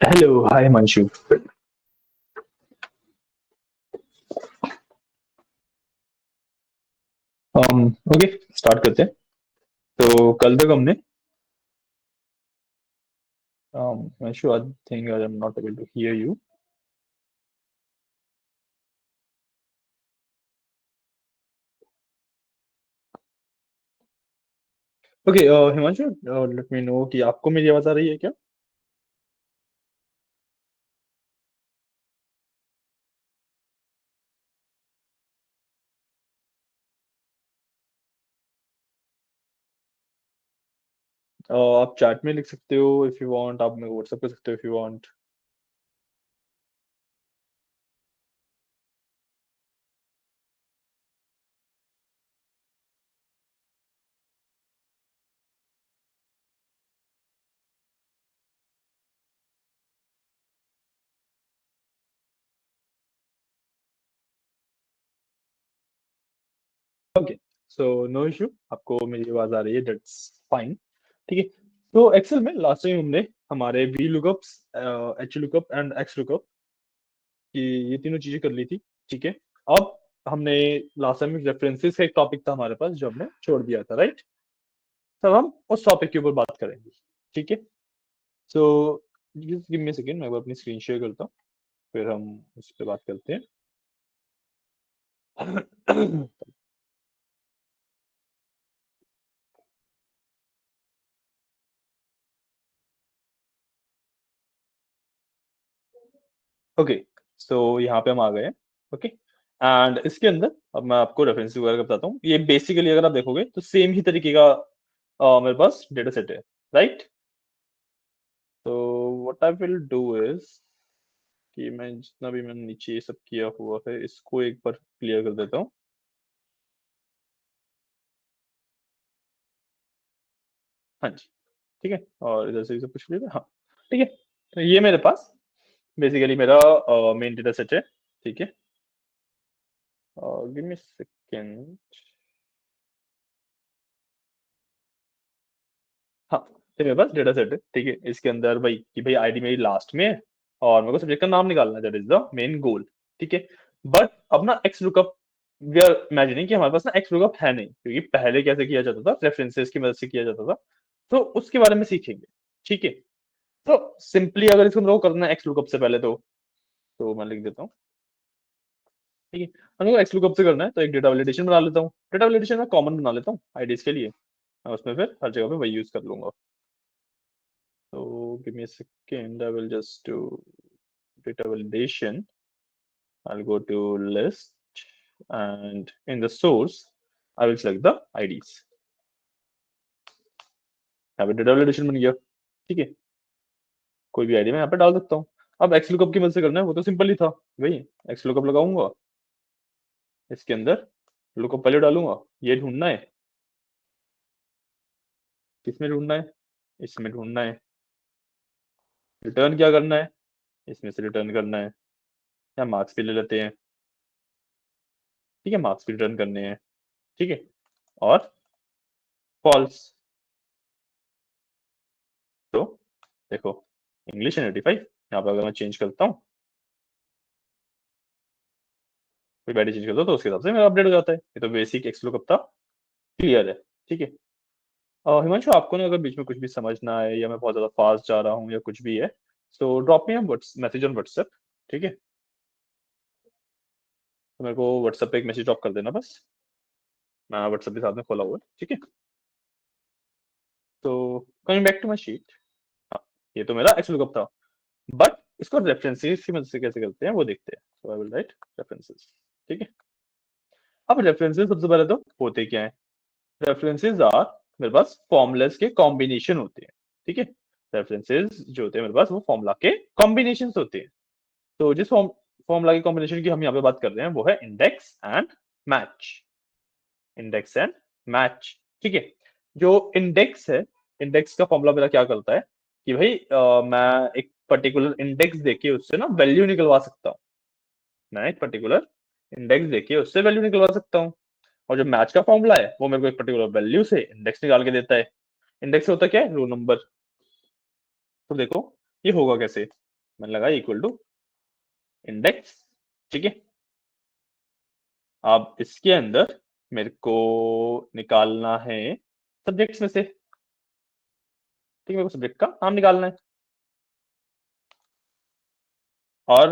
Hello, hi Manshu. Okay start करते हैं। तो कल तक हमने Manshu, I think I am not able to hear you. Okay Himanshu, late me no कि आपको मेरी आवाज आ रही है क्या? आप चैट में लिख सकते हो इफ यू वांट, आप मेरे को व्हाट्सएप कर सकते हो if you want. Okay, so no issue, आपको मेरी आवाज आ रही है, दैट्स फाइन। ठीक है। तो एक्सेल में लास्ट टाइम हमने हमारे V lookups, H lookup and X lookup की ये तीनों चीजें कर ली थी। ठीक है। अब हमने लास्ट टाइम रेफरेंसेस का एक टॉपिक था हमारे पास जो हमने छोड़ दिया था, राइट? तब हम उस टॉपिक के ऊपर बात करेंगे। ठीक है। सो जस्ट गिव मी सेकंड, मैं अपनी स्क्रीन शेयर करता हूँ, फिर हम उस पर बात करते हैं। ओके, सो यहाँ पे हम आ गए हैं। ओके, एंड इसके अंदर अब मैं आपको रेफरेंस वगैरह का बताता हूँ। ये बेसिकली अगर आप देखोगे तो सेम ही तरीके का मेरे पास डेटा सेट है, राइट? तो what I will do is कि मैं जितना भी मैंने नीचे ये सब किया हुआ है इसको एक बार क्लियर कर देता हूँ। हाँ जी। ठीक है, और इधर से सब कुछ क्लियर है, हाँ। ठीक है, तो ये मेरे पास बेसिकली मेरा मेन डेटा सेट है। ठीक है, गिव मी सेकेंड। हाँ, तो मेरे पास डेटा सेट है। ठीक है, इसके अंदर भाई कि भाई आईडी मेरी लास्ट में है और मेरे को सब्जेक्ट का नाम निकालना है, that is the main goal. ठीक है, बट अब ना X lookup, we are imagining कि हमारे पास ना एक्स लुकअप है नहीं, क्योंकि पहले कैसे किया जाता था, रेफरेंसेस की मदद से किया जाता था। तो उसके बारे में सीखेंगे। ठीक है, तो सिंपली अगर इसको हम लोग करना है एक्स लुकअप से पहले, तो मैं लिख देता हूँ। ठीक है, हम लोग एक्स लुकअप से करना है तो एक डेटा वैलिडेशन बना लेता हूँ। डेटा वैलिडेशन मैं कॉमन बना लेता हूँ आईडीज के लिए, मैं उसमें फिर हर जगह पे वही यूज कर लूंगा। So give me a second. I will just do data validation. I'll go to list and in the source, I will select the IDs. यहाँ पे डेटा वैलिडेशन बन गया। ठीक है, कोई भी आईडी मैं यहाँ पे डाल सकता हूँ। अब एक्स लुकअप की मदद से करना है, वो तो सिंपल ही था भाई। एक्स लुकअप लगाऊंगा, इसके अंदर लुकअप पहले डालूंगा, ये ढूंढना है, किसमें ढूंढना है, इसमें ढूंढना है। रिटर्न क्या करना है, इसमें से रिटर्न करना है, या मार्क्स भी ले लेते हैं। ठीक है, मार्क्स भी रिटर्न करने हैं। ठीक है, और फॉल्स। तो देखो, इंग्लिश है 85, यहाँ पर अगर मैं चेंज करता हूँ, कोई वैल्यू चेंज करता हूँ तो उसके हिसाब से मेरा अपडेट हो जाता है। ये तो बेसिक एक्स लुकअप था, क्लियर है। ठीक है, हिमांशु, आपको ना अगर बीच में कुछ भी समझना है या मैं बहुत ज्यादा फास्ट जा रहा हूँ या कुछ भी है, तो drop me message on WhatsApp. ठीक है, तो मेरे को व्हाट्सएप पे एक मैसेज ड्रॉप कर देना बस, मैं व्हाट्सएप के साथ में खोला हुआ है। ठीक है, तो coming back to my sheet. हाँ, ये तो मेरा एक्स लुकअप था, बट इसको रेफरेंसेस की मदद से कैसे करते हैं वो देखते हैं। So I will write references. ठीक है, अब रेफरेंसेस सबसे पहले तो होते क्या है? रेफरेंसेस आर, मेरे पास फॉर्मूलाज के कॉम्बिनेशन होते हैं। ठीक है, रेफरेंसेस जो होते हैं मेरे पास वो फॉर्मूला के कॉम्बिनेशन होते हैं। तो जिस फॉर्मूला के कॉम्बिनेशन की हम यहाँ पे बात कर रहे हैं वो है index and match. Index and match. ठीक है, जो इंडेक्स है, इंडेक्स का फॉर्मूला मेरा क्या करता है कि भाई मैं एक पर्टिकुलर इंडेक्स देके उससे ना वैल्यू निकलवा सकता हूँ। मैं एक पर्टिकुलर इंडेक्स देके उससे वैल्यू निकलवा सकता हूँ। और जो मैच का फॉर्मूला है वो मेरे को एक पर्टिकुलर वैल्यू से इंडेक्स निकाल के देता है। इंडेक्स होता क्या है? Row number. तो देखो ये होगा कैसे। मैंने लगाया इक्वल टू इंडेक्स, ठीक है। अब इसके अंदर मेरे को निकालना है सब्जेक्ट्स में से, ठीक है, मेरे को सब्जेक्ट का नाम निकालना है और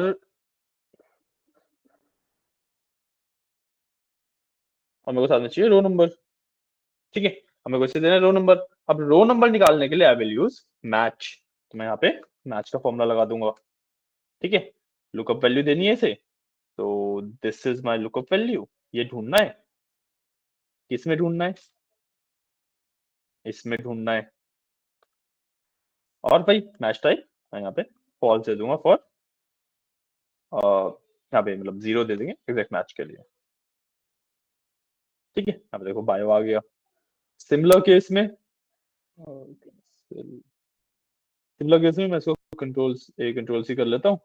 मेरे को साथ में चाहिए रो नंबर, ठीक है। अब मेरे को इसे देना है रो नंबर। अब रो नंबर निकालने के लिए आई विल यूज मैच, तो मैं यहाँ पे मैच का फॉर्मूला लगा दूंगा, ठीक है। लुकअप वैल्यू देनी है इसे, तो this is my lookup value, ये ढूंढना है, किसमें ढूंढना है, इसमें ढूंढना है। और भाई मैच टाइप मैं यहाँ पे फॉल्स दे दूंगा फॉर, यहाँ पे मतलब 0 दे देंगे एग्जैक्ट मैच के लिए, ठीक है। यहाँ पे देखो बायो आ गया। सिमिलर केस में मैं इसको कंट्रोल सी कर लेता हूँ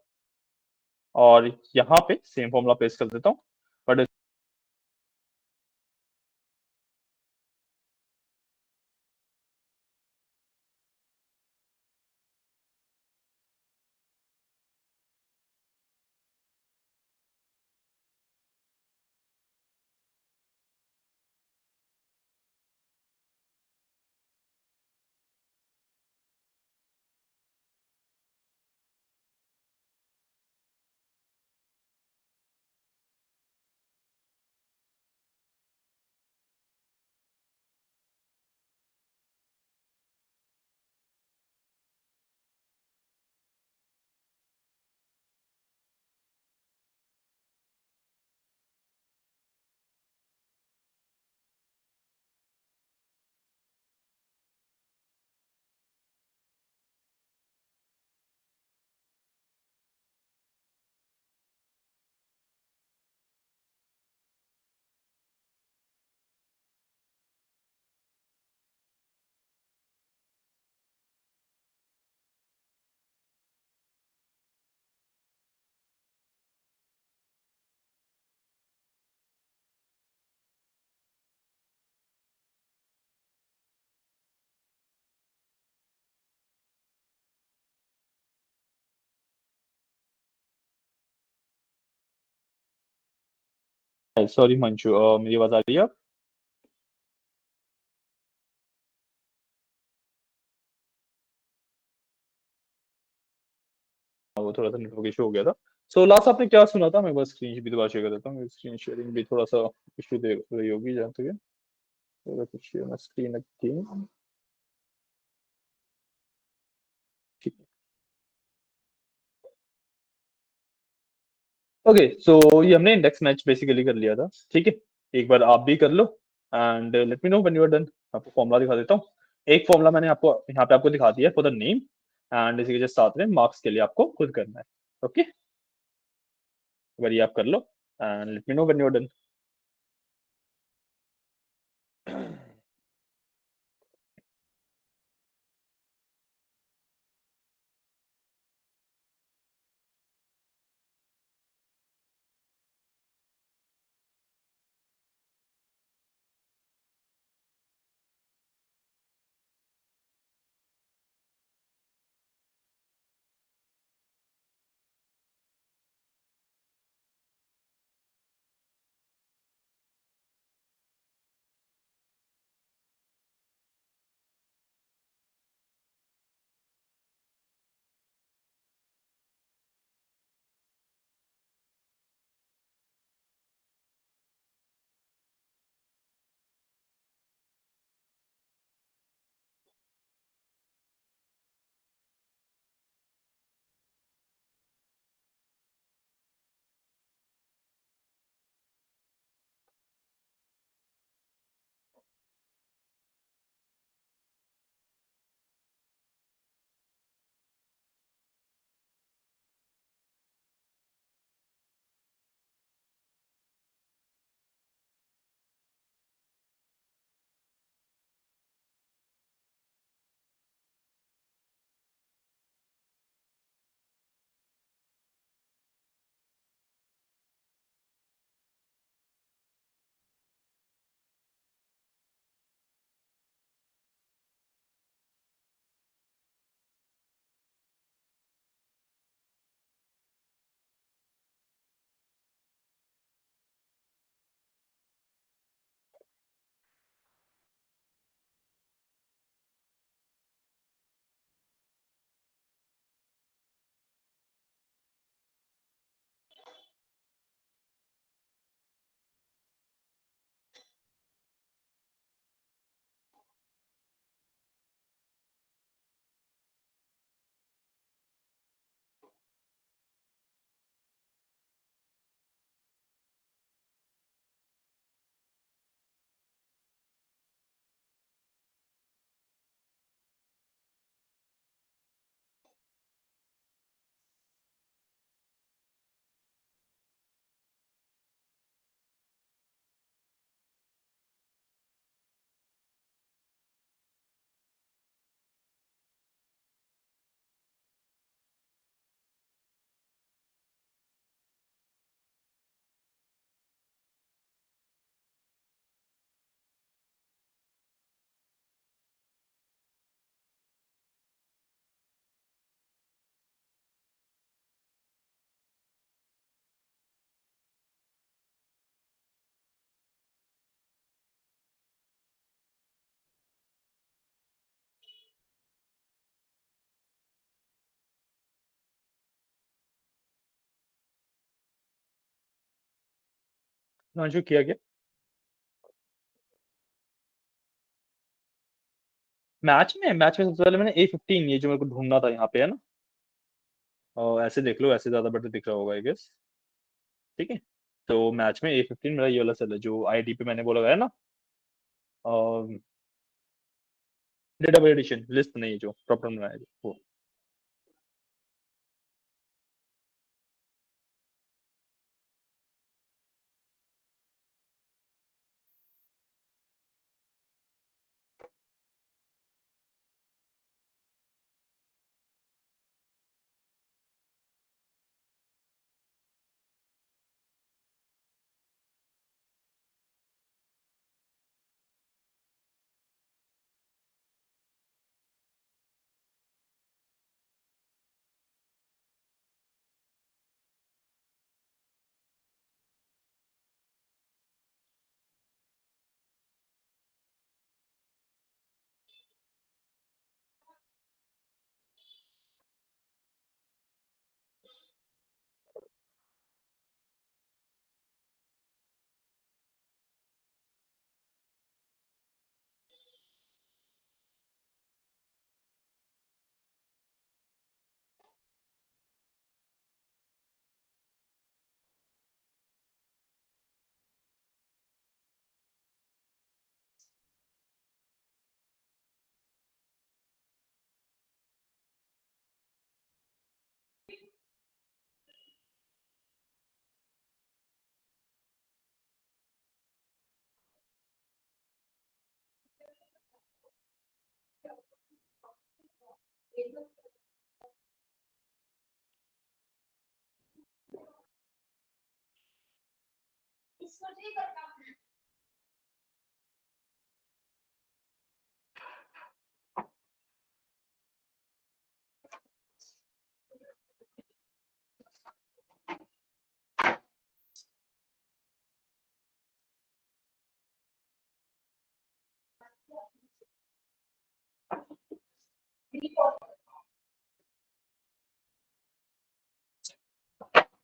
और यहाँ पे सेम फॉर्मूला पेस्ट कर देता हूँ, बट सॉरी मंशु, मेरी आवाज आ रही है? वो थोड़ा सा नेटवर्क इशू हो गया था। सो लास्ट आपने क्या सुना था? मैं बस स्क्रीन भी दोबारा शेयर कर देता हूँ, स्क्रीन शेयरिंग भी थोड़ा सा इशू दे रही होगी जहाँ तक है। तो कुछ शेयर मैं स्क्रीन अगेन, ठीक है। ओके, सो ये हमने इंडेक्स मैच बेसिकली कर लिया था, ठीक है। एक बार आप भी कर लो and let me know when you are done. आपको फॉर्मूला दिखा देता हूँ। एक फॉर्मूला मैंने आपको यहाँ पे आपको दिखा दिया फॉर द नेम एंड इसी के जस्ट साथ में मार्क्स के लिए आपको खुद करना है, ओके। एक बार ये आप कर लो and let me know when you are done. Himanshu किया क्या? मैच में सबसे पहले मैंने A15 ये जो मेरे को ढूंढना था यहाँ पे है ना, और ऐसे देख लो, ऐसे ज्यादा बेटर दिख रहा होगा आई गेस। ठीक है, तो मैच में A15 मेरा ये वाला सेल है जो आईडी पे मैंने वो लगाया ना, डेटा बाय एडिशन लिस्ट नहीं है जो प्रॉपर बनाया है वो।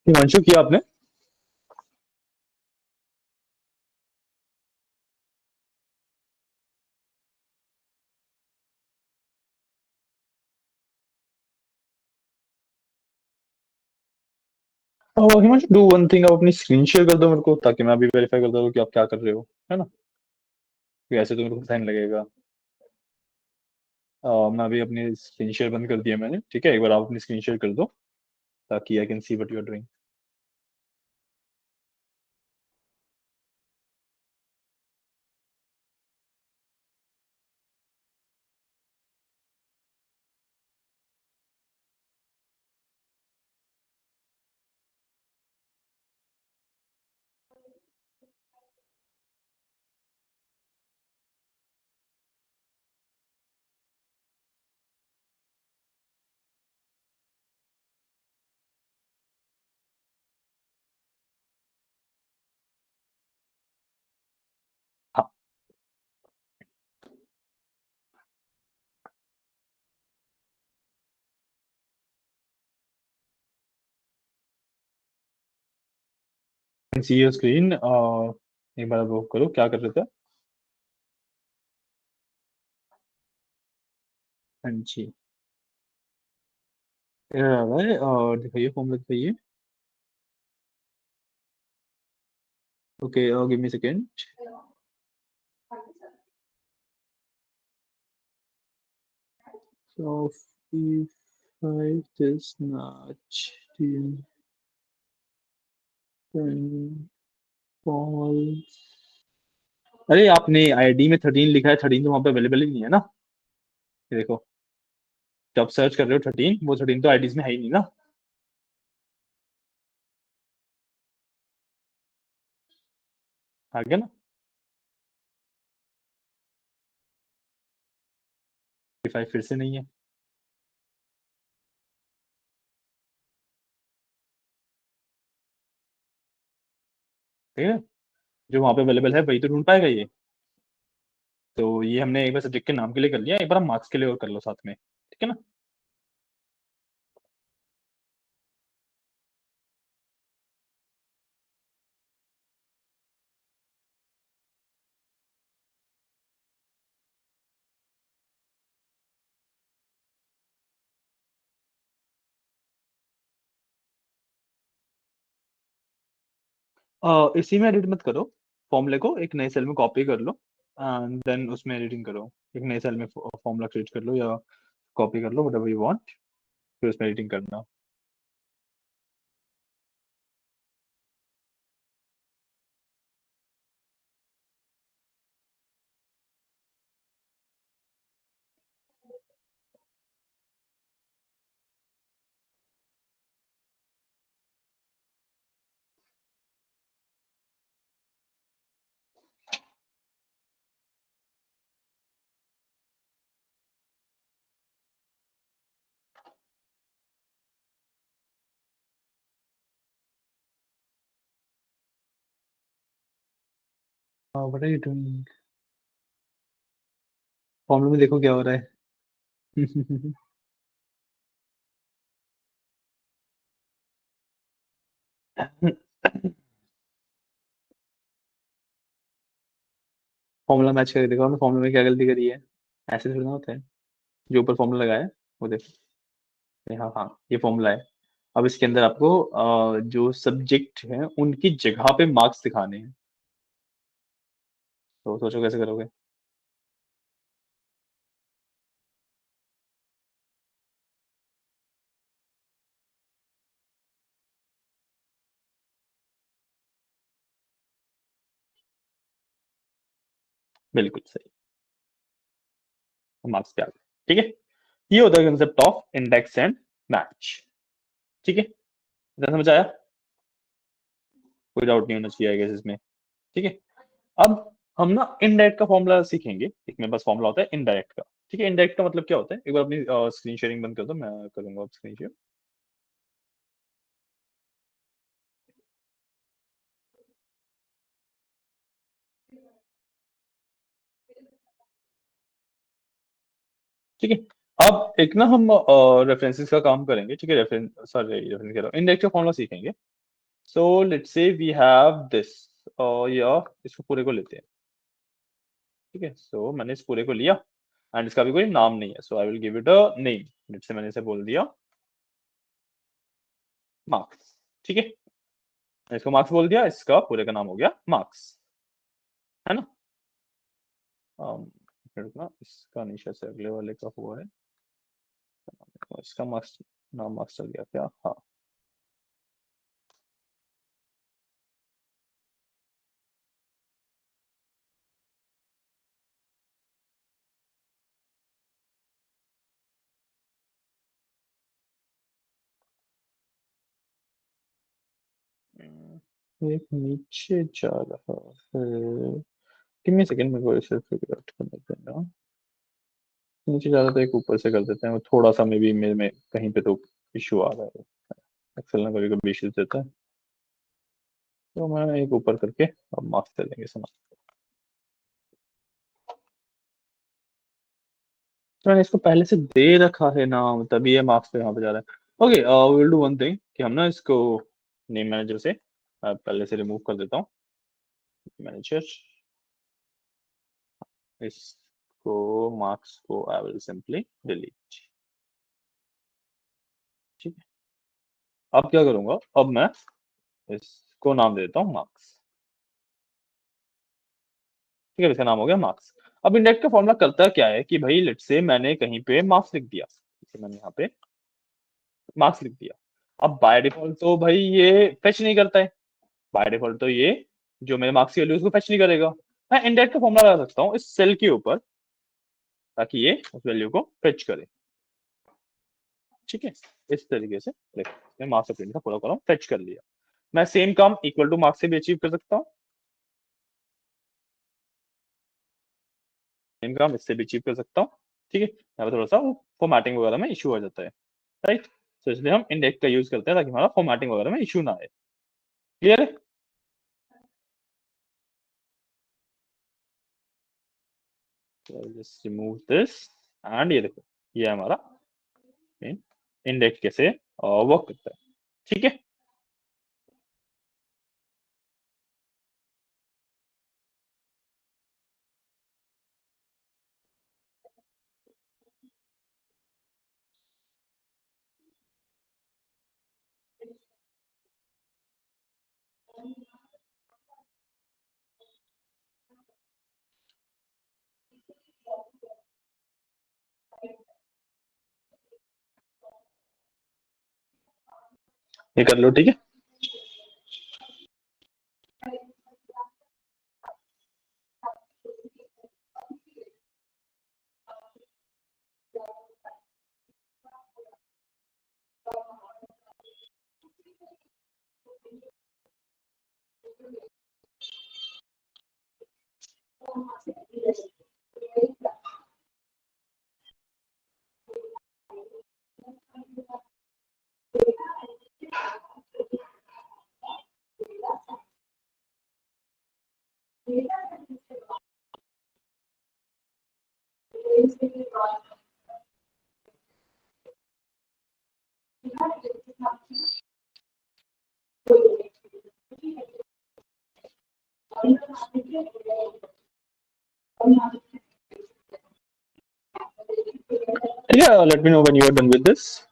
हिमांशु किया आपने? हिमांशु डू वन थिंग, आप अपनी स्क्रीन शेयर कर दो मेरे को ताकि मैं अभी वेरीफाई कर दूं कि आप क्या कर रहे हो, है ना? कि ऐसे तो मेरे को पता नहीं लगेगा। मैं अभी अपनी स्क्रीन शेयर बंद कर दिया मैंने, ठीक है, एक बार आप अपनी स्क्रीन शेयर कर दो ताकि I can see what you are doing. हाँ, सी योर स्क्रीन, एक बार वो करो, क्या कर रहे थे? हाँ जी, एरर आ रहा है, और दिखाइए, फॉर्म दिखाइए। Okay, give me second. So if this notch falls, अरे आपने आईडी में 13 लिखा है, 13 तो वहां पे अवेलेबल ही नहीं है ना। ये देखो, जब सर्च कर रहे हो 13, वो 13 तो आईडीज में है ही नहीं ना। आ गया ना? 5 फिर से नहीं है। ठीक है, जो वहां पे अवेलेबल है वही तो ढूंढ पाएगा ये। तो ये हमने एक बार सब्जेक्ट के नाम के लिए कर लिया, एक बार हम मार्क्स के लिए और कर लो साथ में, ठीक है ना? इसी में एडिट मत करो, फॉर्मूले को एक नए सेल में कॉपी कर लो एंड देन उसमें एडिटिंग करो। एक नए सेल में फॉर्मूला क्रिएट कर लो या कॉपी कर लो, व्हाटएवर यू वांट, फिर उसमें एडिटिंग करना। What are you doing? फॉर्मूले में देखो क्या हो रहा है। फॉर्मूला मैच करके देखो हमने फॉर्मूला में क्या गलती करी है। ऐसे थोड़ी ना होता है। जो ऊपर फॉर्मूला लगाया है वो देखो। हाँ हाँ, ये फॉर्मूला है। अब इसके अंदर आपको जो सब्जेक्ट है उनकी जगह पे मार्क्स दिखाने हैं। तो सोचो कैसे करोगे। बिल्कुल सही। मार्क्स पे आ गए। ठीक है, ये होता है concept of index and match. ठीक है, इतना समझ आया? कोई डाउट नहीं होना चाहिए आई गेस इसमें। ठीक है, अब हम ना इनडायरेक्ट का फॉर्मूला सीखेंगे। एक मेरे पास फॉर्मूला होता है इनडायरेक्ट का। ठीक है, इनडायरेक्ट का मतलब क्या होता है, एक बार अपनी स्क्रीन शेयरिंग बंद कर दो, मैं करूंगा स्क्रीन शेयर। ठीक है, अब एक ना हम रेफरेंसेस का काम करेंगे। ठीक है, रेफरेंस सॉरी रेफरेंस कह रहा हूँ, इंडेक्स का फॉर्मूला सीखेंगे। So let's say we have this, या इसको पूरे को लेते हैं। ठीक है, सो मैंने इस पूरे को लिया एंड इसका भी कोई नाम नहीं है, so I will give it a name. Let's say मैंने इसे बोल दिया मार्क्स। ठीक है, इसको मार्क्स बोल दिया, इसका पूरे का नाम हो गया मार्क्स, है ना। रुकना, इसका नीचे से अगले वाले का हुआ है, इसका मार्क्स, नाम मार्क्स चल गया क्या? हाँ। एक नीचे जा रहा है, गिव मी सेकंड, मेरे को इसे फिगर आउट करने देना। नीचे जा रहा था, एक ऊपर से कर देते हैं, थोड़ा सा मे बी मेरे में कहीं पे तो इशू आ रहा है। एक्सेल ना कभी कभी इश्यूज देता है, तो मैं एक ऊपर करके अब मार्क्स दे देंगे समझ। तो मैंने इसको पहले से दे रखा है नाम, तभी ये मार्क्स पे यहाँ पे जा रहा है। Okay, will do one thing कि हम ना इसको नेम मैनेजर से पहले से रिमूव कर देता हूँ। मैनेजर, इसको मार्क्स को आई विल सिंपली डिलीट। ठीक है, अब क्या करूंगा, अब मैं इसको नाम देता हूँ मार्क्स। ठीक है, इसका नाम हो गया मार्क्स। अब इंडेक्स का फॉर्मूला करता क्या है कि भाई लेट्स से मैंने कहीं पे मार्क्स लिख दिया, जैसे मैंने यहाँ पे मार्क्स लिख दिया। अब बाय डिफॉल्ट तो भाई ये फेच नहीं करता है, बाय डिफॉल्ट तो ये जो मेरे मार्क्स की वैल्यू उसको फेच नहीं करेगा। मैं इंडेक्स का फॉर्मूला लगा सकता हूँ इस सेल के ऊपर, ताकि ये उस वैल्यू को फेच करे। ठीक है, इस तरीके से देखो मार्क्स ऑफ प्रिंट का पूरा कॉलम फेच कर लिया। मैं सेम काम इक्वल टू मार्क्स से भी अचीव कर सकता हूँ, सेम काम इससे भी अचीव कर सकता हूँ। ठीक है, यहाँ पे थोड़ा सा फॉर्मेटिंग वगैरह में इशू आ जाता है, राइट। तो इसलिए हम इंडेक्स का यूज करते हैं ताकि हमारा फॉर्मेटिंग वगैरह में इशू ना आए। क्लियर है? जस्ट रिमूव दिस एंड ये देखो, ये हमारा इंडेक्स कैसे वर्क करता है। ठीक है, ये कर लो, ठीक है। Yeah, let me know when you are done with this.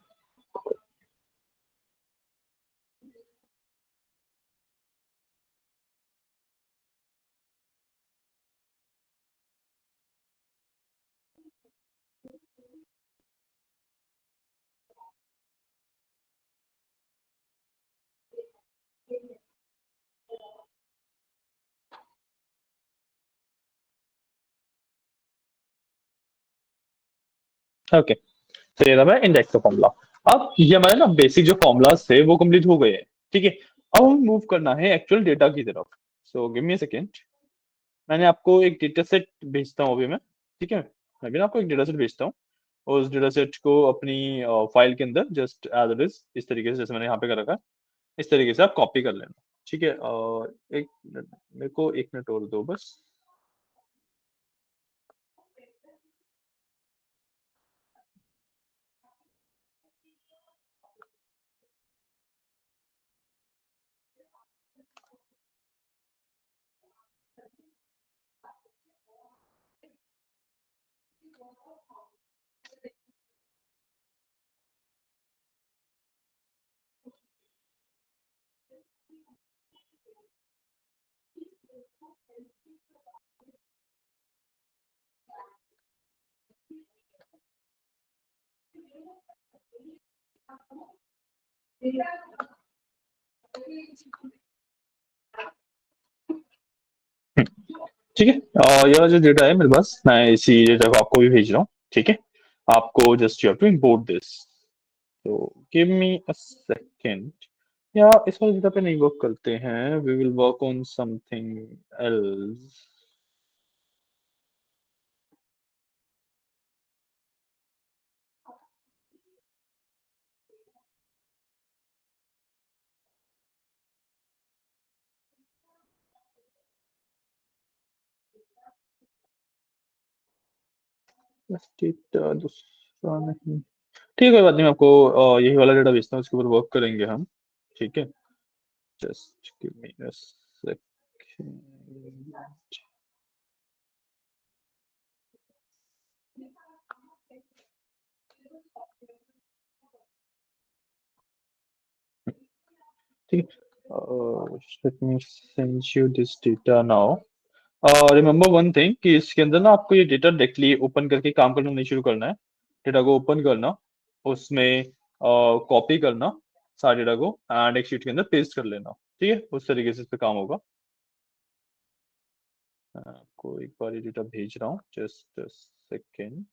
Okay, तो ये था मेरा इंडेक्स का फॉर्मूला। अब ये हमारे ना बेसिक जो फॉर्मूलाज थे वो कंप्लीट हो गए हैं, ठीक है। अब हमें मूव करना है एक्चुअल डेटा की तरफ। So give me a second. मैंने आपको एक डेटा सेट भेजता हूँ अभी मैं, ठीक है। मैं भी ना आपको एक डेटा सेट भेजता हूँ, और उस डेटा सेट को अपनी फाइल के अंदर जस्ट एज इट इज इस तरीके से जैसे मैंने यहाँ पे कर रखा है, इस तरीके से आप कॉपी कर लेना, ठीक है। और एक मिनट, मेरे को एक मिनट और दो बस। ठीक है, और यह जो डेटा है मेरे पास, मैं इसी डेटा को आपको भी भेज रहा हूँ, ठीक है। आपको just you have to import this. तो गिव मी अ सेकेंड। या इस वाले डेटा पे नहीं वर्क करते हैं, we will work on something else. Data दूसरा नहीं, ठीक है, कोई बात नहीं। मैं आपको यही वाला डेटा भेजता हूँ, उसके ऊपर वर्क करेंगे हम, ठीक है। Just give me a second. ठीक है, let me send you this data now. Remember one thing कि इसके अंदर ना आपको ये डेटा डायरेक्टली ओपन करके काम करना नहीं शुरू करना है। डेटा को ओपन करना, उसमें कॉपी करना सारे डेटा को, एंड एक शीट के अंदर पेस्ट कर लेना, ठीक है। उस तरीके से इस पे काम होगा। मैं आपको एक बार ये डेटा भेज रहा हूँ, जस्ट सेकेंड।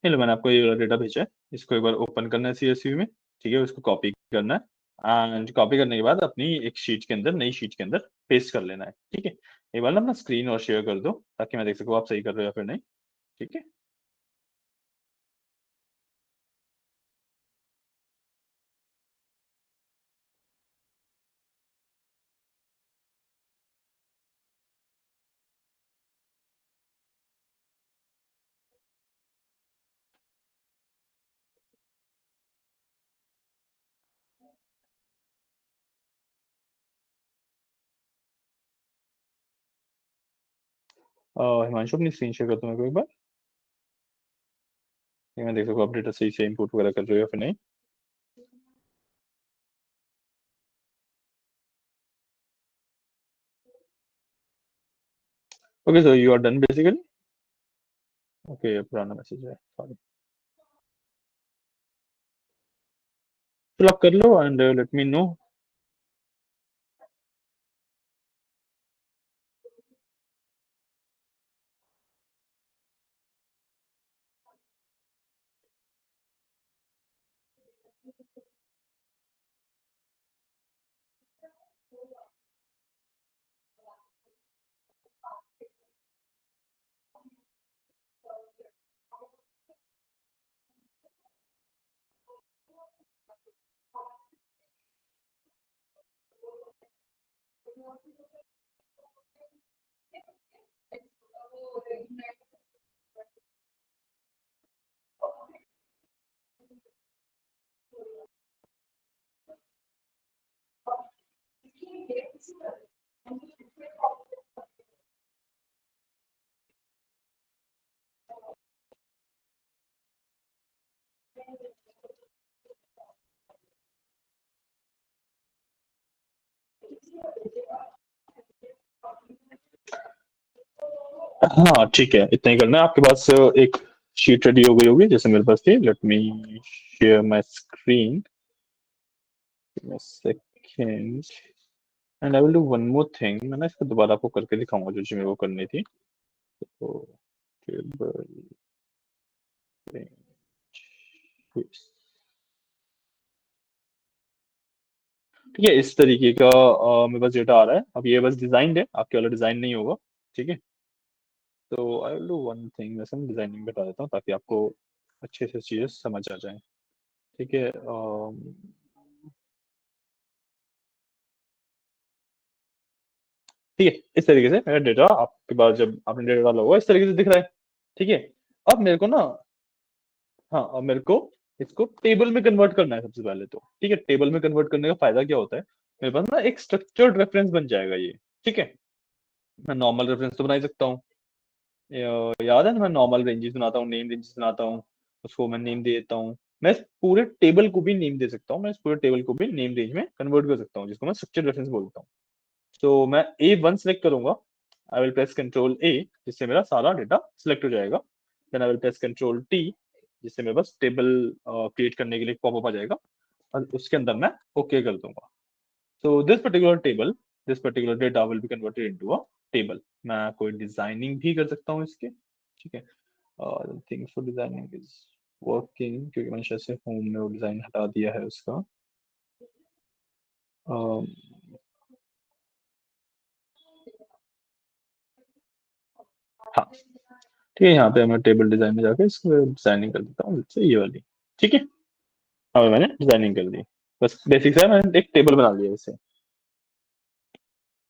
ये लो, मैंने आपको ये डेटा भेजा है। इसको एक बार ओपन करना है सीएसवी में, ठीक है। उसको कॉपी करना है, एंड कॉपी करने के बाद अपनी एक शीट के अंदर, नई शीट के अंदर पेस्ट कर लेना है, ठीक है। एक बार ना अपना स्क्रीन और शेयर कर दो, ताकि मैं देख सकूँ आप सही कर रहे हो या फिर नहीं, ठीक है। हिमांशु अपनी स्क्रीन शेयर कर दो मेरे को एक बार, कि मैं देख सकूँ अपडेट सही से इनपुट वगैरह कर रहे हो या फिर नहीं। Okay so you are done basically. Okay पुराना मैसेज है, सॉरी। फिल अप कर लो एंड लेट मी नो। हाँ ठीक है, इतना ही करना है। आपके पास एक शीट रेडी हो गई होगी जैसे मेरे पास थी। Let me share my screen second and I will do one more thing. मैं ना इसको दोबारा आपको करके दिखाऊंगा जो चीज मेरे को करनी थी। तो टेबल, ठीक है, इस तरीके का मेरे पास डेटा आ रहा है। अब ये बस डिजाइन है, आपके वाला डिजाइन नहीं होगा। ठीक है, तो आई विल डू वन थिंग, वैसे मैं डिजाइनिंग बता देता हूँ ताकि आपको अच्छे से चीजें समझ आ जाए। ठीक है, ठीक है, इस तरीके से मेरा डेटा आपके पास जब आपने डेटा डाला होगा इस तरीके से दिख रहा है। ठीक है, अब मेरे को ना, हाँ अब मेरे को इसको टेबल में कन्वर्ट करना है सबसे पहले तो। ठीक है, टेबल में कन्वर्ट करने का फायदा क्या होता है, मेरे पास ना एक स्ट्रक्चर्ड रेफरेंस बन जाएगा ये। ठीक है, मैं नॉर्मल रेफरेंस तो बना ही सकता हूँ। याद है ना, मैं नॉर्मल रेंजेस बनाता हूँ, नेम रेंजेस बनाता हूँ, उसको मैं नेम दे देता हूँ। मैं इस पूरे टेबल को भी नेम दे सकता हूँ, मैं इस पूरे टेबल को भी नेम रेंज में कन्वर्ट कर सकता हूँ, जिसको मैं स्ट्रक्चर्ड रेफरेंस बोलता हूँ। तो मैं A1 सेलेक्ट करूंगा। I will press control A, जिससे मेरा सारा डेटा सिलेक्ट हो जाएगा। Then I will press control T, जिससे मेरे पास टेबल क्रिएट करने के लिए पॉपअप आ जाएगा, और उसके अंदर मैं ओके कर दूंगा। So this particular data will be converted into a table. मैं कोई डिजाइनिंग भी कर सकता हूँ इसके। ठीक है, और think for designing is working, क्योंकि मैंने शायद से होम में वो डिजाइन हटा दिया है उसका। अम, हाँ ठीक है, यहाँ पे मैं टेबल डिजाइन में जाकर इसको डिजाइनिंग कर देता हूँ, जैसे ये वाली। ठीक है, अब मैंने डिजाइनिंग कर दी। बस बेसिक सा मैंने एक टेबल बना लिया इसे।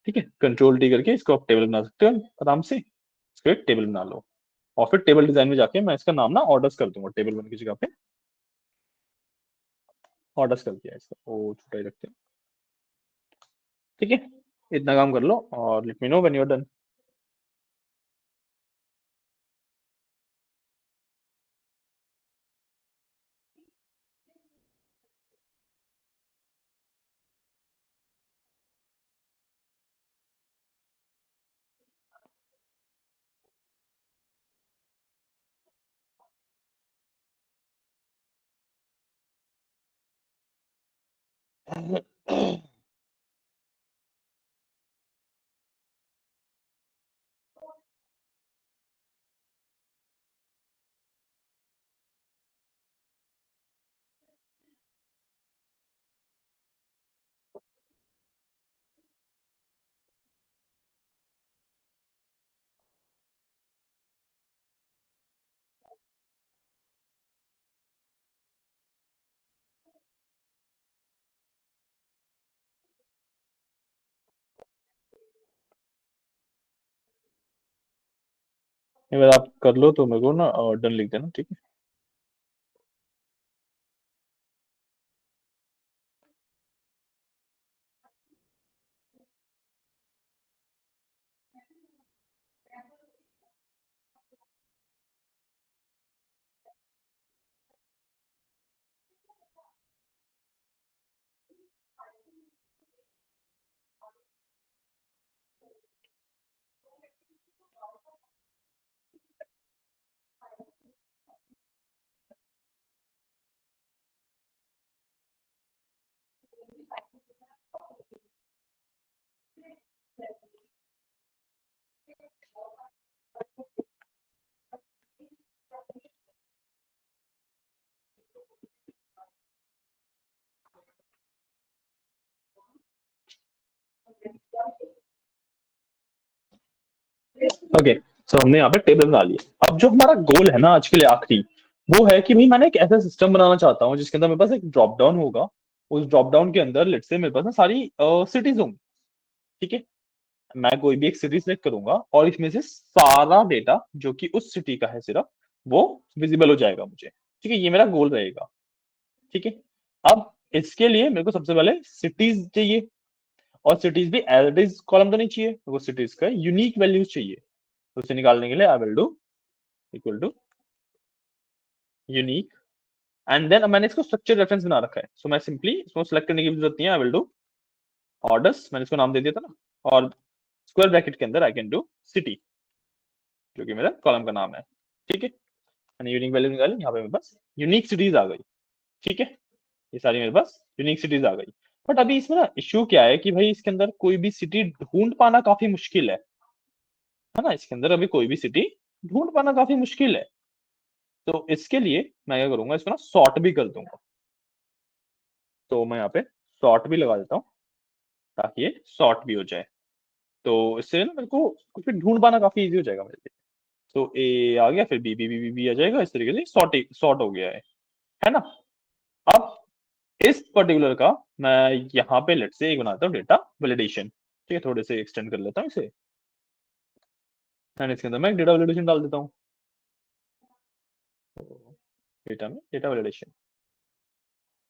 ठीक है, कंट्रोल टी करके इसको आप टेबल बना सकते हो आराम से। इसको एक टेबल बना लो, और फिर टेबल डिजाइन में जाके मैं इसका नाम ना ऑर्डर्स कर दूंगा, टेबल वन की जगह पे ऑर्डर्स कर दिया इसका, वो छोटा ही रखते हैं। ठीक है, इतना काम कर लो और let me know when you are done. ये बार आप कर लो तो मेरे को ना डन लिख देना, ठीक है। ओके, सो हमने यहाँ पे टेबल बना लिया। अब जो हमारा गोल है ना आज के लिए आखिरी, वो है कि भाई मैंने एक ऐसा सिस्टम बनाना चाहता हूँ जिसके अंदर मेरे पास एक ड्रॉप डाउन होगा। उस ड्रॉप डाउन के अंदर लेट्स से मेरे पास ना सारी सिटीज होंगी। ठीक है, मैं कोई भी एक सिटी सिलेक्ट करूंगा और इसमें से सारा डेटा जो कि उस सिटी का है सिर्फ वो विजिबल हो जाएगा मुझे। ठीक है, ये मेरा गोल रहेगा। ठीक है, अब इसके लिए मेरे को सबसे पहले सिटीज चाहिए, और सिटीज भी एज इट इज कॉलम तो नहीं चाहिए, वो सिटीज का यूनिक वैल्यूज चाहिए। तो उसे निकालने के लिए I will do equal to unique, and then मैंने इसको स्ट्रक्चर रेफरेंस बना रखा है। सो मैं सिंपली इसको सेलेक्ट करने की जरूरत नहीं है, आई विल डू ऑर्डर्स, मैंने इसको नाम दे दिया था ना, और स्क्वायर ब्रैकेट के अंदर आई कैन डू सिटी, जो कि मेरा कॉलम का नाम है। ठीक है, मैंने यूनिक वैल्यू निकाली, यहाँ पे मेरे पास यूनिक सिटीज आ गई। ठीक है, ये सारी मेरे पास यूनिक सिटीज आ गई। बट अभी इसमें ना इश्यू क्या है कि भाई इसके अंदर कोई भी सिटी ढूंढ पाना काफी मुश्किल है ना, इसके अंदर अभी कोई भी सिटी ढूंढ पाना काफी मुश्किल है। तो इसके लिए मैं क्या करूंगा, इसको ना सॉर्ट भी कर दूंगा। तो मैं यहाँ पे सॉर्ट भी लगा देता हूँ ताकि ये सॉर्ट भी हो जाए। तो इससे ना मेरे को कुछ भी ढूंढ पाना काफी इजी हो जाएगा मेरे लिए। तो ए आ गया, फिर बी आ जाएगा, इस तरीके से सॉर्ट हो गया है ना। अब इस पर्टिकुलर का मैं यहाँ पे लेट से एक बनाता हूँ डेटा वैलिडेशन। ठीक है, थोड़े से एक्सटेंड कर लेता हूँ इसे, एंड इसके अंदर मैं डेटा वैलिडेशन डाल देता हूँ। डेटा में data validation,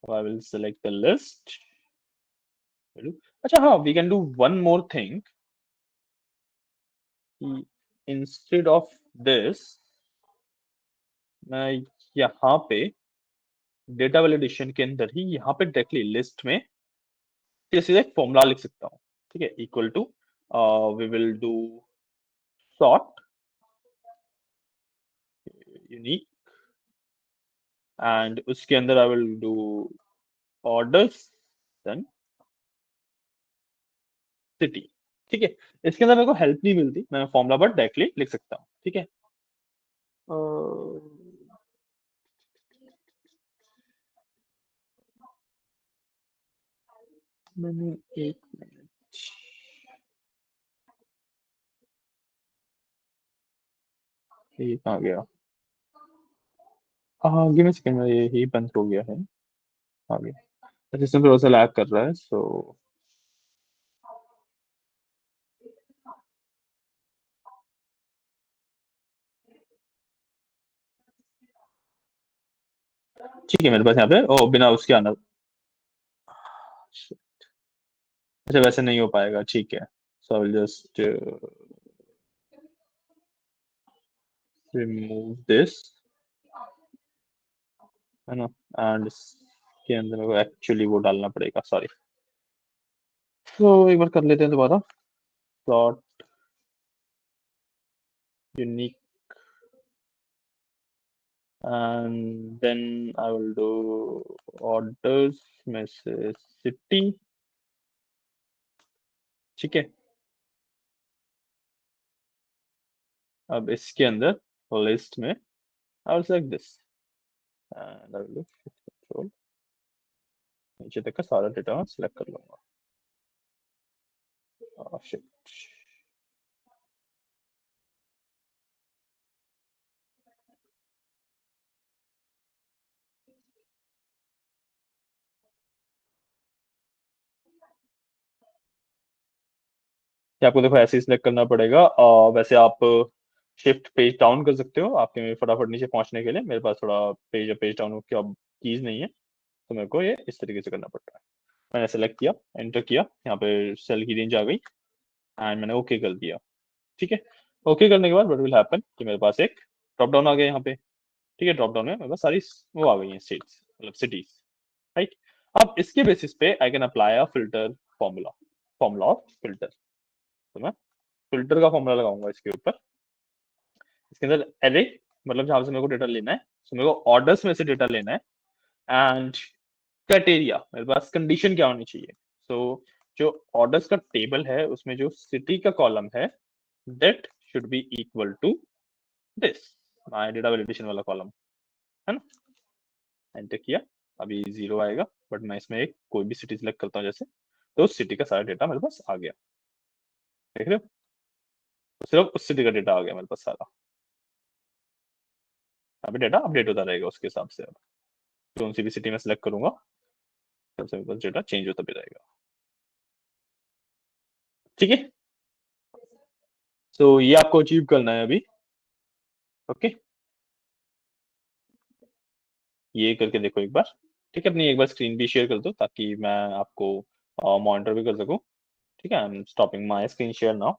I will select the list. अच्छा हाँ, we can do one more thing, instead of this मैं यहाँ पे डेटा वैलिडेशन के अंदर ही यहाँ पे डायरेक्टली लिस्ट में सीधे एक फॉर्मूला लिख सकता हूँ। ठीक है, equal to we will do sort unique, and उसके अंदर I will do orders then city. ठीक है, इसके अंदर मेरे को हेल्प नहीं मिलती, मैं फॉर्मूला पर डायरेक्टली लिख सकता हूँ। ठीक है, मैंने एक मिनट, ये कहाँ गया, हाँ गिव मी सेकंड में, ये ही बंद हो गया है। आ गया, सिस्टम थोड़ा सा लैग कर रहा है, सो ठीक है, मेरे पास यहाँ पे ओ बिना उसके आना, अच्छा वैसे नहीं हो पाएगा। ठीक है, so I will just remove this, है ना, एंड इसके अंदर मेरे को एक्चुअली वो डालना पड़ेगा, सॉरी। तो एक बार कर लेते हैं दोबारा, plot unique, and then I will do orders में से सिटी। ठीक है, अब इसके अंदर लिस्ट में आई will select this, and I will do control, नीचे तक का सारा डेटा मैं सिलेक्ट कर लूंगा। शिट, ये आपको देखो ऐसे ही सिलेक्ट करना पड़ेगा। वैसे आप शिफ्ट पेज डाउन कर सकते हो आपके फटाफट नीचे पहुंचने के लिए। मेरे पास थोड़ा पेज डाउन की अब कीज नहीं है, तो मेरे को ये इस तरीके से करना पड़ता है। मैंने सेलेक्ट किया, एंटर किया, यहाँ पे सेल की रेंज आ गई, एंड मैंने ओके कर दिया। ठीक है, ओके करने के बाद व्हाट विल हैपन कि मेरे पास एक ड्रॉप डाउन आ गया यहाँ पे। ठीक है, ड्रॉप डाउन में मेरे पास सारी वो आ गई हैं स्टेट्स, मतलब सिटीज, राइट। अब इसके बेसिस पे I can apply a filter formula, formula of filter. तो मैं फिल्टर का फॉर्मूला लगाऊंगा इसके ऊपर। इसके अंदर एरे, मतलब जहां से मेरे को डेटा लेना है, तो मेरे को ऑर्डर्स में से डेटा लेना है, एंड क्राइटेरिया मेरे पास कंडीशन क्या होनी चाहिए। सो जो ऑर्डर्स का टेबल है उसमें जो सिटी का कॉलम है that should be equal to this, my data validation वाला कॉलम, है ना। एंटर किया, अभी 0 आएगा, बट मैं इसमें एक कोई भी सिटी सिलेक्ट करता हूँ जैसे, तो सिटी का सारा डेटा मेरे पास आ गया, देख रहे हो। तो सिर्फ उस सिटी का डेटा आ गया मेरे पास सारा। अभी डेटा अपडेट होता रहेगा उसके हिसाब से। अब जो सी भी सिटी में सिलेक्ट करूंगा सबसे मेरे पास डेटा चेंज होता भी रहेगा। ठीक है, तो ये आपको अचीव करना है अभी। ओके, ये करके देखो एक बार। ठीक है, अपनी एक बार स्क्रीन भी शेयर कर दो ताकि मैं आपको मॉनिटर भी कर सकूं। ठीक है, I am stopping my screen share now.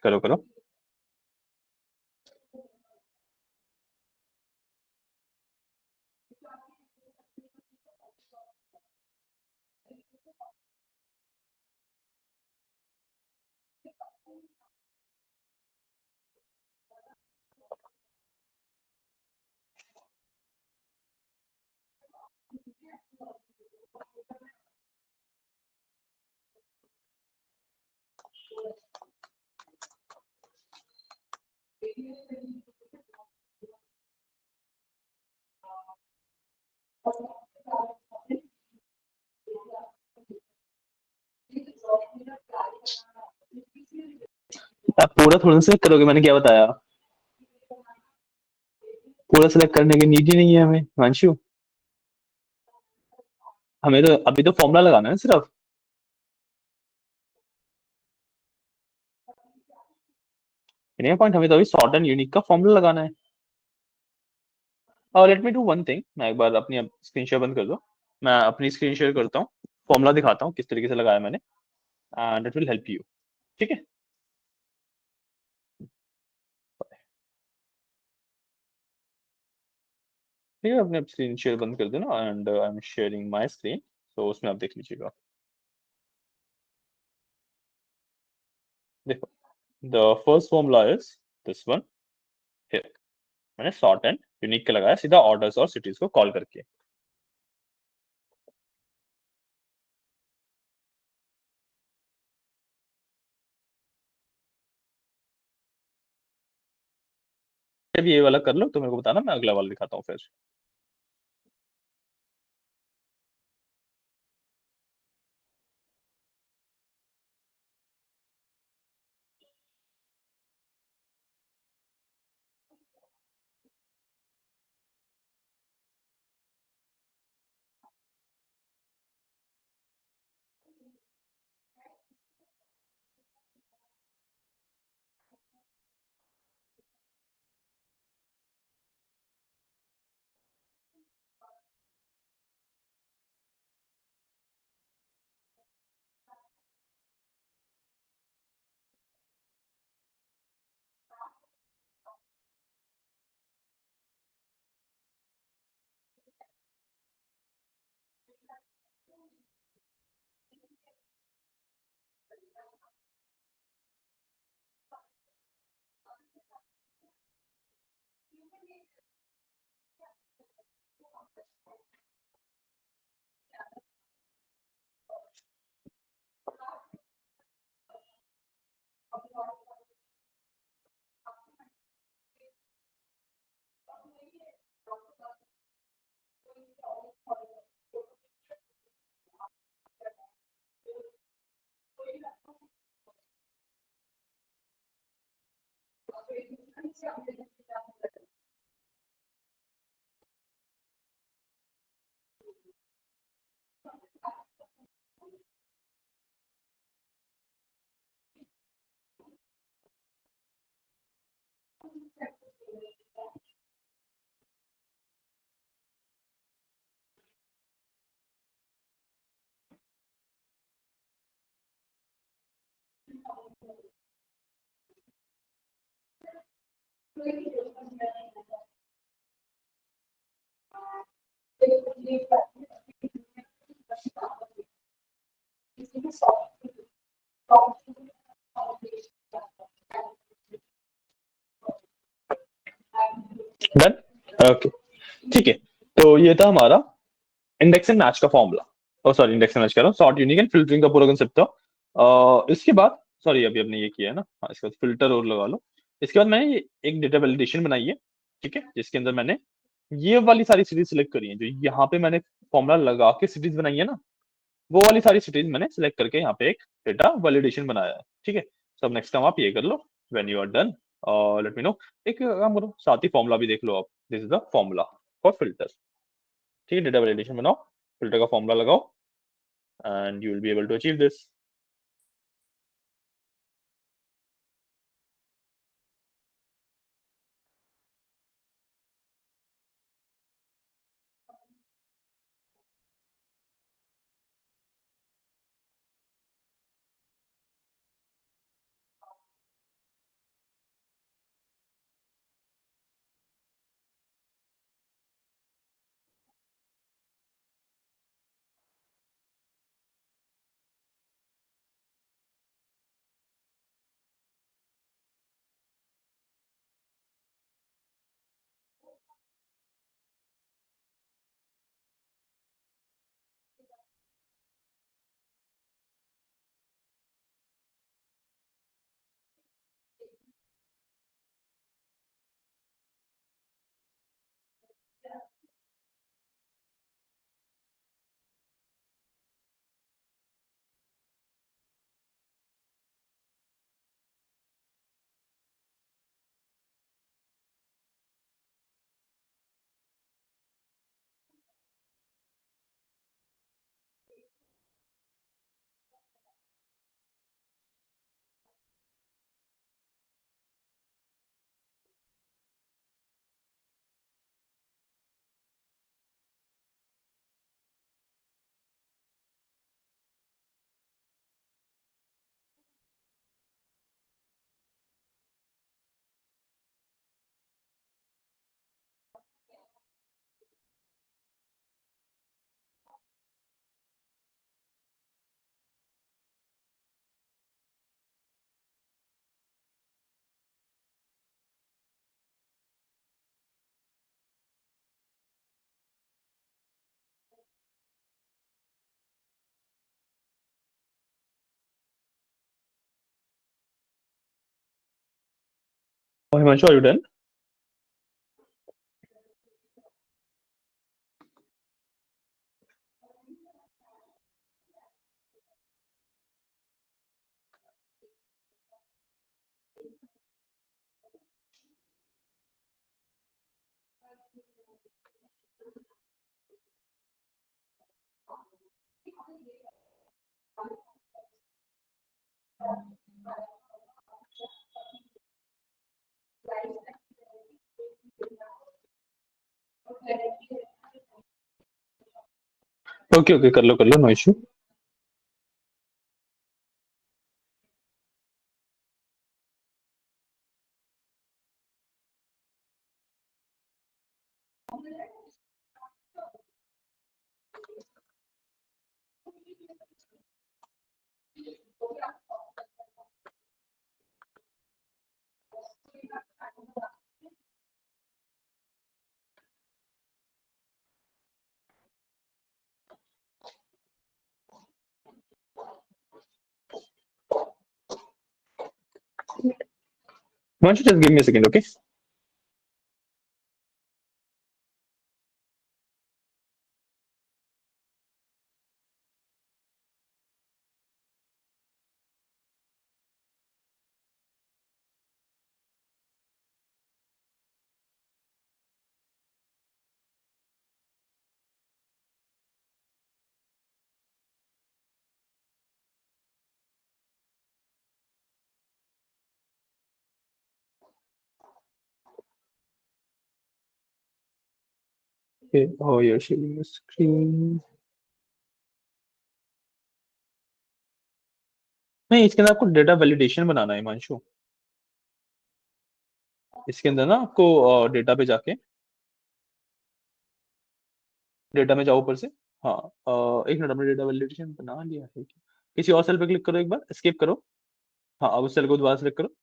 करो करो। आप पूरा थोड़ा सा करोगे, मैंने क्या बताया? पूरा सिलेक्ट करने की नीड ही नहीं है हमें हिमांशु। हमें तो अभी तो फॉर्मूला लगाना है सिर्फ। पॉइंट, हमें तो अभी सॉर्ट एंड यूनिक का फॉर्मूला लगाना है। और let me do one thing, मैं एक बार अपनी स्क्रीन शेयर बंद कर दो। मैं अपनी स्क्रीन शेयर करता हूँ, फॉर्मूला दिखाता हूँ किस तरीके से लगाया मैंने, and it will help you. ठीक है, ठीक है, अपने स्क्रीन शेयर बंद कर देना and I am sharing my screen, तो उसमें आप देख लीजिएगा। देखो, the first formula is this one here. मैंने सॉर्ट एंड यूनिक का लगाया सीधा ऑर्डर्स और सिटीज को कॉल करके। जब ये वाला कर लो तो मेरे को बताना, मैं अगला वाला दिखाता हूँ फिर। डन। ओके, ठीक है। तो ये था हमारा इंडेक्स एंड मैच का formula. Oh sorry, index and match कह रहा हूँ, सॉर्ट, यूनिक एंड फिल्टरिंग का पूरा कंसेप्ट था। इसके बाद सॉरी, अभी आपने ये किया है ना, हाँ, इसके बाद फिल्टर और लगा लो। इसके बाद मैंने एक डेटा वैलिडेशन बनाई है, ठीक है, जिसके अंदर मैंने ये वाली सारी सिटीज सिलेक्ट करी है, जो यहाँ पे मैंने फॉर्मूला लगा के सिटीज बनाई है ना, वो वाली सारी सिटीज मैंने सिलेक्ट करके यहाँ पे एक डेटा वैलिडेशन बनाया है, ठीक है। सब नेक्स्ट टाइम आप ये कर लो व्हेन यू आर डन, और लेट मी नो। एक काम करो, साथ ही फॉर्मूला भी देख लो आप, this is the formula for filter, ठीक है। डेटा वैलिडेशन बनाओ, फिल्टर का फॉर्मूला लगाओ, and you will be able to achieve this. Himanshu, are you done? Okay okay, कर लो, no issue. Himanshu, just give me a second, okay. Okay, oh, you're sharing the screen. नहीं, इसके अंदर आपको data validation बनाना है हिमांशु। इसके अंदर ना आपको डेटा पे जाके, डेटा में जाओ ऊपर से। हाँ, एक मिनट, हमने डेटा वैलिडेशन बना लिया है क्या? किसी और सेल पे क्लिक करो, एक बार एस्केप करो। हाँ, अब उस सेल को दोबारा सेलेक्ट करो।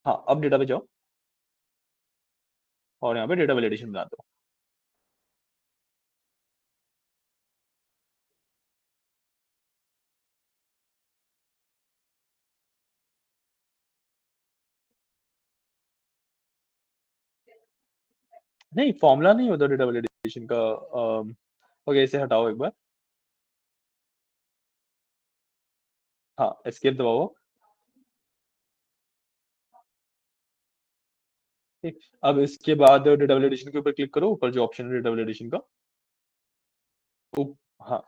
हाँ, अब डेटा पे जाओ और यहाँ पे डेटा वैलिडेशन बना दो। नहीं, फॉर्मूला नहीं होता डेटा वैलिडेशन का। ओके, इसे हटाओ एक बार। हाँ, एस्केप दबाओ। ठीक, अब इसके बाद डेटा वैलिडेशन के ऊपर क्लिक करो, ऊपर जो ऑप्शन है डेटा वैलिडेशन का। हाँ,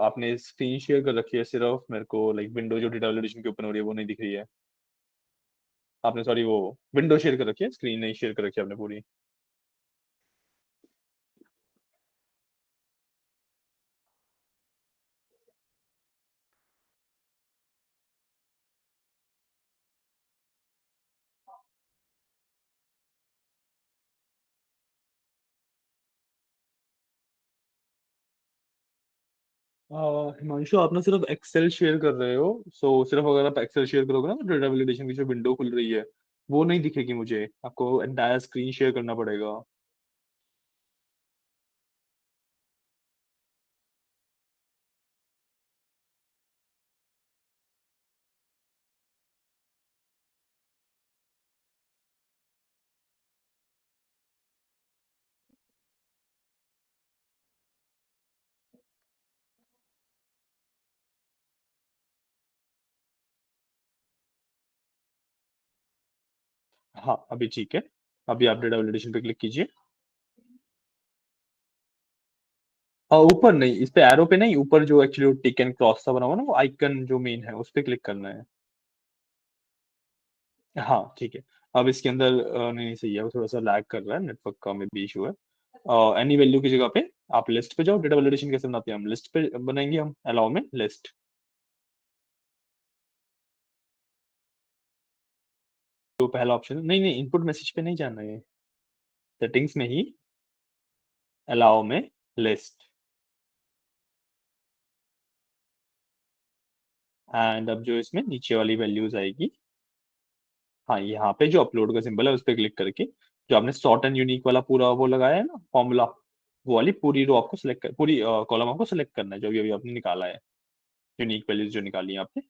आपने स्क्रीन शेयर कर रखी है सिर्फ, मेरे को लाइक विंडो जो डेटा वैलिडेशन की ओपन हो रही है वो नहीं दिख रही है। आपने सॉरी वो विंडो शेयर कर रखी है, स्क्रीन नहीं शेयर कर रखी है आपने पूरी। हिमांशु, आप ना सिर्फ एक्सेल शेयर कर रहे हो। सो सिर्फ अगर आप एक्सेल शेयर करोगे ना तो डेटा वैलिडेशन की जो विंडो खुल रही है वो नहीं दिखेगी मुझे, आपको एंटायर स्क्रीन शेयर करना पड़ेगा। हाँ, अभी ठीक है। अभी आप डेटा वैलिडेशन पे क्लिक कीजिए। ऊपर नहीं, इस पे एरो पे नहीं, ऊपर जो एक्चुअली टिक एंड क्रॉस सा बना हुआ ना, वो आइकन जो मेन है उस पे क्लिक करना है। हाँ, ठीक है। अब इसके अंदर नहीं नहीं, सही है, वो थोड़ा सा लैग कर रहा है, नेटवर्क का में भी इशू है। एनी वैल्यू की जगह पे आप लिस्ट पे जाओ। डेटा वैलिडेशन कैसे बनाते हैं हम, लिस्ट पे बनाएंगे हम, अलाउ में लिस्ट। तो पहला ऑप्शन, नहीं नहीं, इनपुट मैसेज पे नहीं जाना है, सेटिंग्स में ही अलाउ में लिस्ट। एंड अब जो इसमें नीचे वाली वैल्यूज आएगी, हाँ, यहाँ पे जो अपलोड का सिंबल है उस पर क्लिक करके जो आपने सॉर्ट एंड यूनिक वाला पूरा वो लगाया है ना फॉर्मूला, वो वाली पूरी रो आपको सिलेक्ट कर, पूरी कॉलम आपको सिलेक्ट करना है जो अभी अभी आपने निकाला है, यूनिक वैल्यूज जो निकाली है आपने।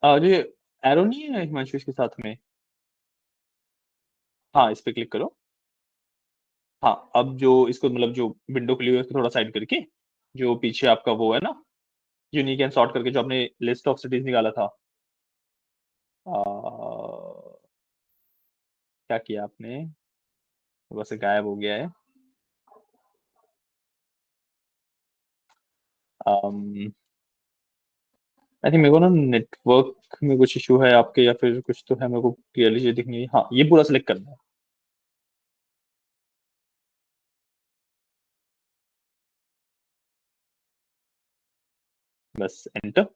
जो एरो नहीं है हिमांशु इसके साथ में, हाँ, इस पे क्लिक करो। हाँ, अब जो इसको मतलब जो विंडो खुली हुई है उसको थोड़ा साइड करके जो पीछे आपका वो है ना, यूनिक एंड सॉर्ट करके जो आपने लिस्ट ऑफ सिटीज निकाला था, क्या किया आपने, बस गायब हो गया है। आई थिंक मेरे को ना नेटवर्क में कुछ इशू है आपके, या फिर कुछ तो है, मेरे को क्लियरली चीज दिख नहीं है। हाँ, ये पूरा सिलेक्ट करना है, बस एंटर।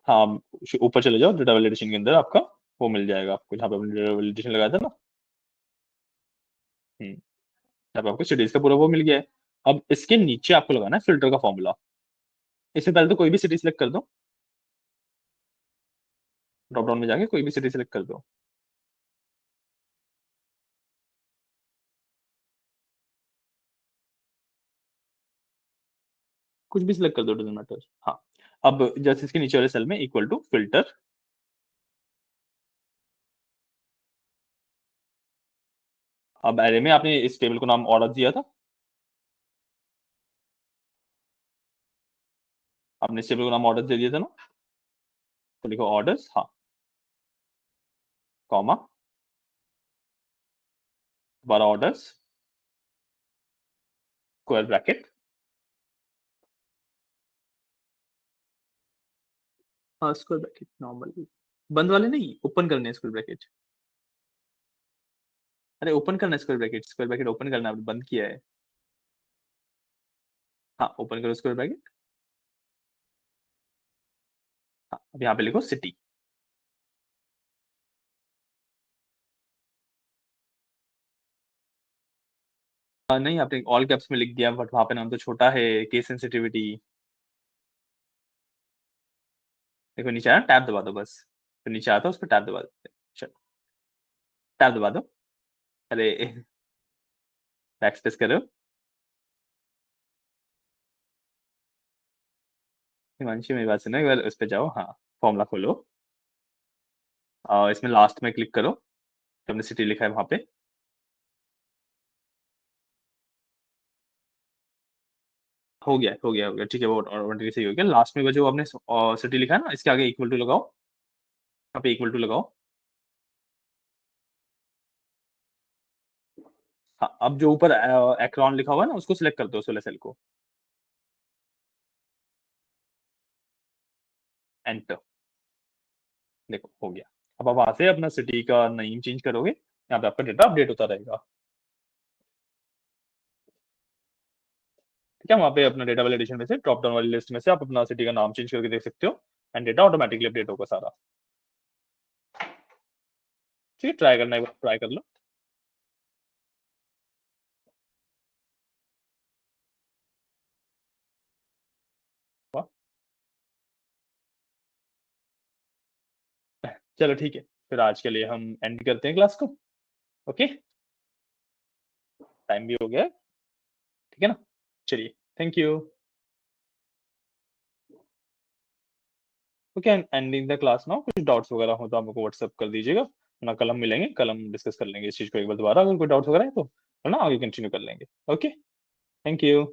हाँ, ऊपर चले जाओ, डेटा वैलिडेशन के अंदर आपका वो मिल जाएगा आपको, जहाँ पे आपने डेटा वैलिडेशन लगाया था ना। यहाँ पे आपको सिटीज का पूरा वो मिल गया है। अब इसके नीचे आपको लगाना है फिल्टर का फॉर्मूला। इससे पहले तो कोई भी सिटी सिलेक्ट कर दो, ड्रॉप डाउन में जाके कोई भी सिटी सिलेक्ट कर दो। कुछ भी सिलेक्ट कर दो, डजंट मैटर। हाँ, अब जैसे इसके नीचे वाले सेल में इक्वल टू फिल्टर। अब एरे में आपने इस टेबल को नाम ऑर्डर दिया था, आपने इस टेबल को नाम ऑर्डर दे दिया था ना, तो लिखो ऑर्डर्स, हाँ, कॉमा, दोबारा ऑर्डर्स, स्क्वायर ब्रैकेट। हाँ, स्क्वायर ब्रैकेट नॉर्मल, बंद वाले नहीं, ओपन करने स्क्वायर ब्रैकेट। अरे ओपन करना square bracket, square bracket open करना, आपने बंद किया है। हाँ, ओपन करो स्क्वायर ब्रैकेट। हाँ, अब यहाँ पे लिखो सिटी। नहीं, आपने ऑल कैप्स में लिख दिया, बट वहाँ पे नाम तो छोटा है, केस सेंसिटिविटी। देखो नीचे आया, टैब दबा दो बस, फिर नीचे आता है उस पर टैब दबा दो। चलो, टैब दबा दो। अरे बैक स्पेस करो। हिमांशी मेरी बात सुनो, एक बार उस पे जाओ, हाँ फॉर्मूला खोलो, और इसमें लास्ट में क्लिक करो, तो हमने सिटी लिखा है वहाँ पे। हो गया, ठीक है, वो ऑटोमेटिकली सही हो गया। लास्ट में वो जो आपने सिटी लिखा है ना, इसके आगे इक्वल टू लगाओ, यहाँ पे इक्वल टू लगाओ। हाँ, अब जो ऊपर एक्रोन लिखा हुआ है ना, उसको सिलेक्ट कर दो, उस वाले सेल को, एंटर। देखो हो गया। अब आप वहां से अपना सिटी का नेम चेंज करोगे, यहाँ पे आपका डेटा अपडेट होता रहेगा। ठीक है, वहाँ पे अपना डेटा वैलिडेशन में से ड्रॉप डाउन वाली लिस्ट में से आप अपना सिटी का नाम चेंज करके देख सकते हो, एंड डेटा ऑटोमेटिकली अपडेट होगा सारा। ठीक है, ट्राई करना, एक बार ट्राई कर लो। वाह, चलो ठीक है, फिर आज के लिए हम एंड करते हैं क्लास को। ओके, टाइम भी हो गया है, ठीक है ना। चलिए, thank you. Okay, ending the class now. कुछ डाउट्स वगैरह हो तो आप हमको व्हाट्सअप कर दीजिएगा, ना कल हम मिलेंगे, कल हम डिस्कस कर लेंगे इस चीज को एक बार दोबारा, अगर कोई डाउट्स वगैरह है तो, है ना, आगे कंटिन्यू कर लेंगे। Okay, thank you.